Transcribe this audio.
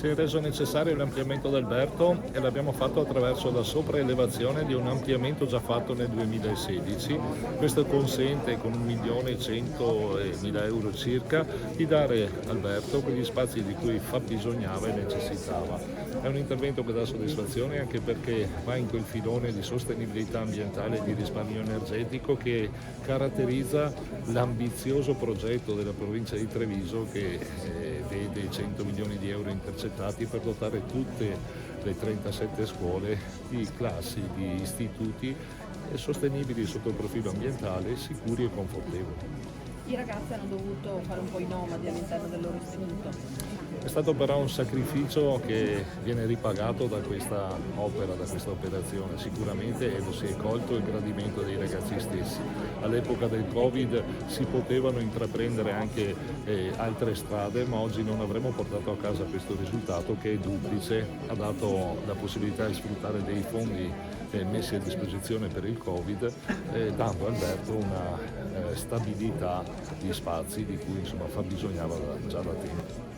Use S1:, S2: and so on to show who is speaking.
S1: Si è reso necessario l'ampliamento d'Alberto e l'abbiamo fatto attraverso la sopraelevazione di un ampliamento già fatto nel 2016. Questo consente, con 1.100.000 euro circa, di dare a Alberto quegli spazi di cui fabbisognava e necessitava. È un intervento che dà soddisfazione anche perché va in quel filone di sostenibilità ambientale e di risparmio energetico che caratterizza l'ambizioso progetto della provincia di Treviso che vede 100 milioni di euro intercettati per dotare tutte le 37 scuole di classi, di istituti sostenibili sotto il profilo ambientale, sicuri e confortevoli.
S2: I ragazzi hanno dovuto fare un po' i nomadi all'interno del loro istituto.
S1: È stato però un sacrificio che viene ripagato da questa opera, da questa operazione sicuramente, e lo si è colto il gradimento dei ragazzi stessi. All'epoca del Covid si potevano intraprendere anche altre strade, ma oggi non avremmo portato a casa questo risultato che è duplice, ha dato la possibilità di sfruttare dei fondi messi a disposizione per il Covid, dando a Alberto una stabilità di spazi di cui insomma fabbisognava già da tempo.